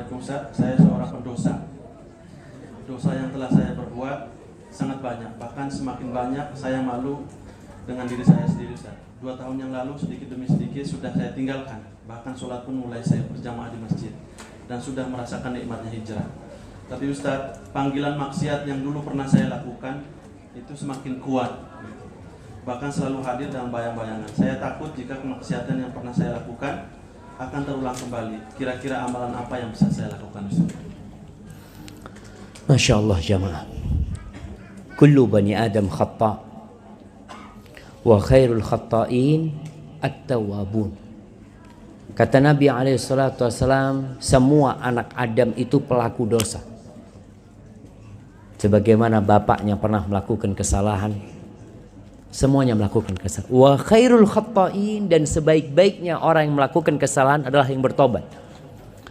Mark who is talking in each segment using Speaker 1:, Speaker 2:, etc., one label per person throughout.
Speaker 1: Assalamualaikum Ustaz, saya seorang pendosa. Dosa yang telah saya perbuat sangat banyak, bahkan semakin banyak saya malu dengan diri saya sendiri Ustaz. 2 tahun yang lalu sedikit demi sedikit sudah saya tinggalkan, bahkan sholat pun mulai saya berjamaah di masjid dan sudah merasakan nikmatnya hijrah. Tapi Ustaz, panggilan maksiat yang dulu pernah saya lakukan itu semakin kuat, bahkan selalu hadir dalam bayang-bayangan. Saya takut jika kemaksiatan yang pernah saya lakukan akan terulang kembali. Kira-kira amalan apa yang bisa saya lakukan Ustaz?
Speaker 2: Masya Allah jamaah. Kullu bani Adam khata' wa khairul khata'in at-tawwabun. Kata Nabi SAW, semua anak Adam itu pelaku dosa. Sebagaimana bapaknya pernah melakukan kesalahan, semuanya melakukan kesalahan. Wa khairul khata'in, dan sebaik-baiknya orang yang melakukan kesalahan adalah yang bertobat.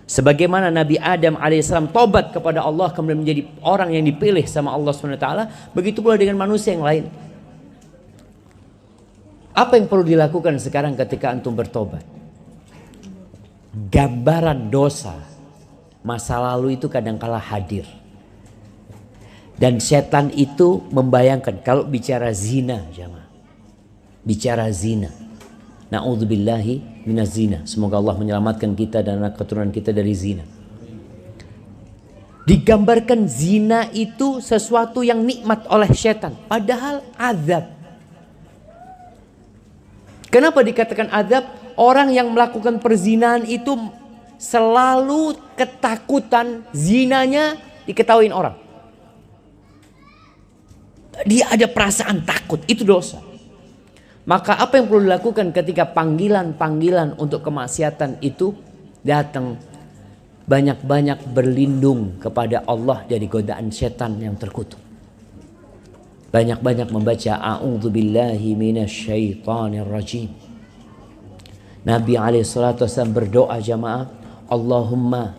Speaker 2: Sebagaimana Nabi Adam alaihissalam tobat kepada Allah kemudian menjadi orang yang dipilih sama Allah SWT, begitu pula dengan manusia yang lain. Apa yang perlu dilakukan sekarang ketika antum bertobat? Gambaran dosa masa lalu itu kadangkala hadir. Dan setan itu membayangkan kalau bicara zina, jamaah. Bicara zina. Na'udzubillahi minaz zina. Semoga Allah menyelamatkan kita dan anak keturunan kita dari zina. Digambarkan zina itu sesuatu yang nikmat oleh setan, padahal azab. Kenapa dikatakan azab? Orang yang melakukan perzinahan itu selalu ketakutan zinanya diketahuin orang. Dia ada perasaan takut, itu dosa. Maka apa yang perlu dilakukan ketika panggilan-panggilan untuk kemaksiatan itu datang? Banyak-banyak berlindung kepada Allah dari godaan setan yang terkutuk. Banyak-banyak membaca a'udzubillahi minasyaitonir rajim. Nabi SAW berdoa jamaah, Allahumma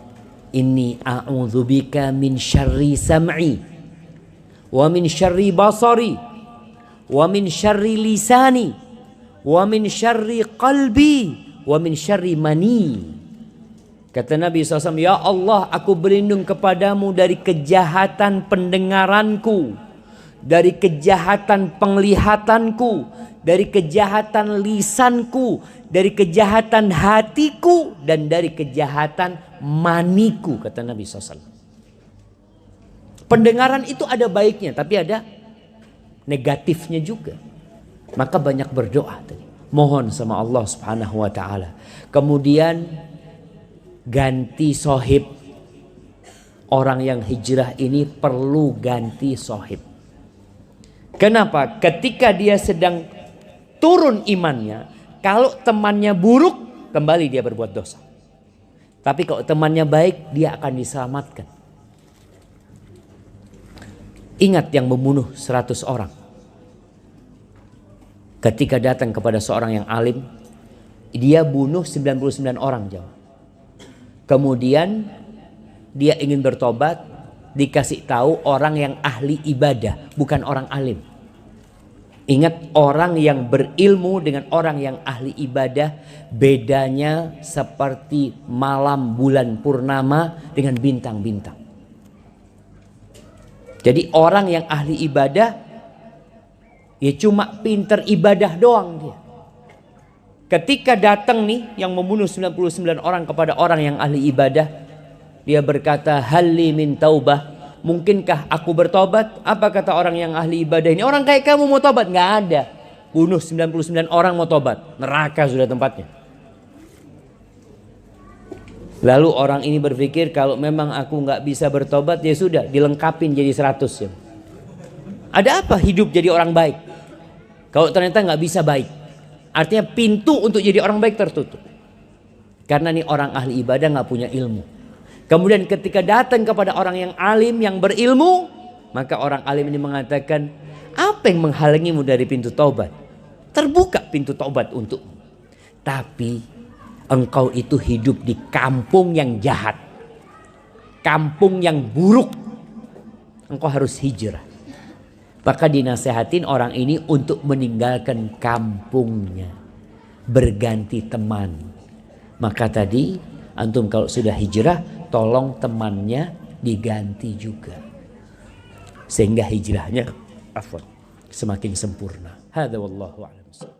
Speaker 2: inni a'udzubika min syarri sam'i wa min syarri basari wa min syarri lisani wa min syarri qalbi wa min syarri mani. Kata Nabi SAW, ya Allah, aku berlindung kepadamu dari kejahatan pendengaranku, dari kejahatan penglihatanku, dari kejahatan lisanku, dari kejahatan hatiku, dan dari kejahatan maniku, kata Nabi SAW. Pendengaran itu ada baiknya, tapi ada negatifnya juga. Maka banyak berdoa tadi, mohon sama Allah Subhanahu wa taala. Kemudian ganti sohib. Orang yang hijrah ini perlu ganti sohib. Kenapa? Ketika dia sedang turun imannya, kalau temannya buruk, kembali dia berbuat dosa. Tapi kalau temannya baik, dia akan diselamatkan. Ingat yang membunuh 100 orang. Ketika datang kepada seorang yang alim, dia bunuh 99 orang jawab. Kemudian dia ingin bertobat, dikasih tahu orang yang ahli ibadah, bukan orang alim. Ingat, orang yang berilmu dengan orang yang ahli ibadah bedanya seperti malam bulan purnama dengan bintang-bintang. Jadi orang yang ahli ibadah ya cuma pinter ibadah doang dia. Ketika datang nih yang membunuh 99 orang kepada orang yang ahli ibadah, dia berkata, halli min taubah, mungkinkah aku bertobat? Apa kata orang yang ahli ibadah ini? Orang kayak kamu mau tobat? Nggak ada. Bunuh 99 orang mau tobat, neraka sudah tempatnya. Lalu orang ini berpikir, kalau memang aku nggak bisa bertobat, ya sudah, dilengkapin jadi 100 ya. Ada apa hidup jadi orang baik kalau ternyata nggak bisa baik? Artinya pintu untuk jadi orang baik tertutup. Karena nih orang ahli ibadah nggak punya ilmu. Kemudian ketika datang kepada orang yang alim, yang berilmu, maka orang alim ini mengatakan, apa yang menghalangimu dari pintu taubat? Terbuka pintu taubat untukmu. Tapi engkau itu hidup di kampung yang jahat, kampung yang buruk. Engkau harus hijrah. Maka dinasehatin orang ini untuk meninggalkan kampungnya, berganti teman. Maka tadi antum kalau sudah hijrah, tolong temannya diganti juga. Sehingga hijrahnya semakin sempurna. Hadza wallahu a'lam.